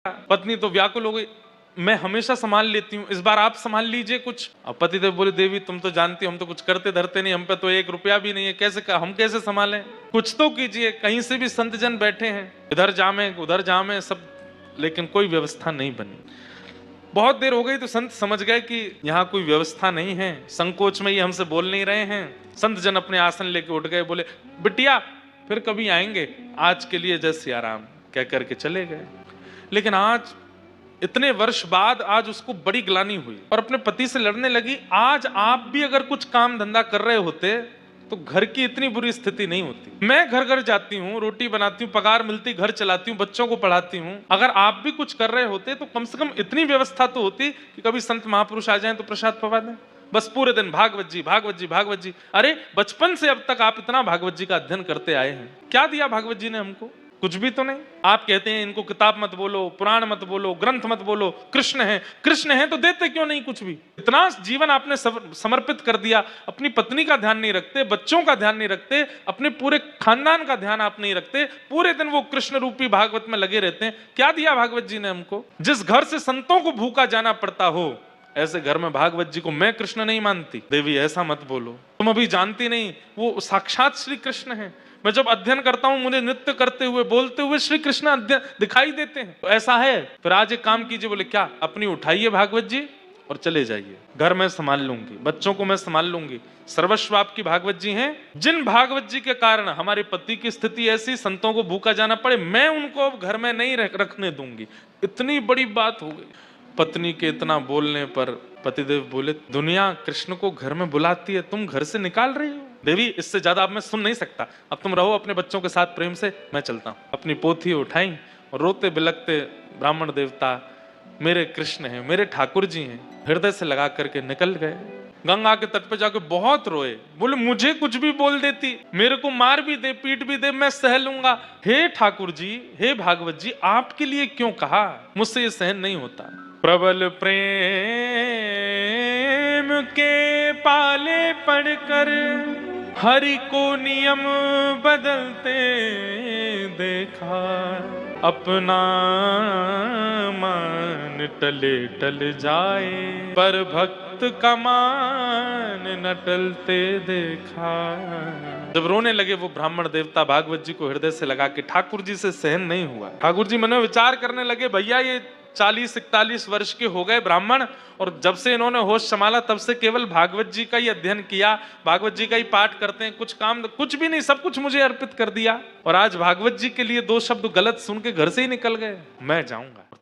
पत्नी तो व्याकुल हो गई, मैं हमेशा संभाल लेती हूँ, इस बार आप संभाल लीजिए कुछ। अब पतिदेव बोले, देवी तुम तो जानती हो हम तो कुछ करते धरते नहीं, हम पे तो 1 रुपया भी नहीं है, हम कैसे संभालें, कुछ तो कीजिए। कहीं से भी संत जन बैठे हैं, इधर जामे उधर जामे सब, लेकिन कोई व्यवस्था नहीं बनी। बहुत देर हो गई तो संत समझ गए कि यहाँ कोई व्यवस्था नहीं है, संकोच में ये हमसे बोल नहीं रहे हैं। संत जन अपने आसन लेके उठ गए, बोले बिटिया फिर कभी आएंगे, आज के लिए जय सिया राम कह करके चले गए। लेकिन आज इतने वर्ष बाद आज उसको बड़ी ग्लानि हुई और अपने पति से लड़ने लगी। आज आप भी अगर कुछ काम धंधा कर रहे होते तो घर की इतनी बुरी स्थिति नहीं होती। मैं घर घर जाती हूँ, रोटी बनाती हूँ, पगार मिलती, घर चलाती हूँ, बच्चों को पढ़ाती हूँ। अगर आप भी कुछ कर रहे होते तो कम से कम इतनी व्यवस्था तो होती कि कभी संत महापुरुष आ जाएं तो प्रसाद पवा दें। बस पूरे दिन भागवत जी भागवत जी भागवत जी। अरे बचपन से अब तक आप इतना भागवत जी का अध्ययन करते आए हैं, क्या दिया भागवत जी ने हमको? कुछ भी तो नहीं। आप कहते हैं इनको किताब मत बोलो, पुराण मत बोलो, ग्रंथ मत बोलो, कृष्ण है तो देते क्यों नहीं कुछ भी? इतना जीवन आपने समर्पित कर दिया, अपनी पत्नी का ध्यान नहीं रखते, बच्चों का ध्यान नहीं रखते, अपने पूरे खानदान का ध्यान आप नहीं रखते, पूरे दिन वो कृष्ण रूपी भागवत में लगे रहते हैं। क्या दिया भागवत जी ने हमको? जिस घर से संतों को भूखा जाना पड़ता हो, ऐसे घर में भागवत जी को मैं कृष्ण नहीं मानती। देवी ऐसा मत बोलो, तुम अभी जानती नहीं, वो साक्षात श्री कृष्ण है। मैं जब अध्ययन करता हूं मुझे नृत्य करते हुए बोलते हुए श्री कृष्ण दिखाई देते हैं। तो ऐसा है, फिर आज एक काम कीजिए। बोले क्या? अपनी उठाइए भागवत जी और चले जाइए, घर में संभाल लूंगी, बच्चों को मैं संभाल लूंगी, सर्वस्व आपकी भागवत जी हैं। जिन भागवत जी के कारण हमारे पति की स्थिति ऐसी, संतों को भूखा जाना पड़े, मैं उनको घर में नहीं रखने दूंगी। इतनी बड़ी बात हो गई। पत्नी के इतना बोलने पर पतिदेव बोले, दुनिया कृष्ण को घर में बुलाती है, तुम घर से निकाल रही हो? देवी इससे ज्यादा अब मैं सुन नहीं सकता, अब तुम रहो अपने बच्चों के साथ प्रेम से, मैं चलता हूं। अपनी पोथी उठाई और रोते बिलखते ब्राह्मण देवता मेरे कृष्ण हैं, मेरे ठाकुर जी हैं, हृदय से लगा करके निकल गए। गंगा के तट पे जाके बहुत रोए, बोले मुझे कुछ भी बोल देती, मेरे को मार भी दे, पीट भी दे, मैं सह लूंगा। हे ठाकुर जी, हे भागवत जी, आपके लिए क्यों कहा? मुझसे ये सहन नहीं होता। प्रबल प्रेम के पाले पड़कर हरि को नियम बदलते देखा, अपना मान टले टल जाए, पर भक्त का मान न टलते देखा। जब रोने लगे वो ब्राह्मण देवता भागवत जी को हृदय से लगा के, ठाकुर जी से सहन नहीं हुआ। ठाकुर जी मन में विचार करने लगे, भैया ये 40-41 वर्ष के हो गए ब्राह्मण, और जब से इन्होंने होश संभाला तब से केवल भागवत जी का ही अध्ययन किया, भागवत जी का ही पाठ करते हैं, कुछ काम कुछ भी नहीं, सब कुछ मुझे अर्पित कर दिया, और आज भागवत जी के लिए 2 शब्द गलत सुन के घर से ही निकल गए। मैं जाऊंगा।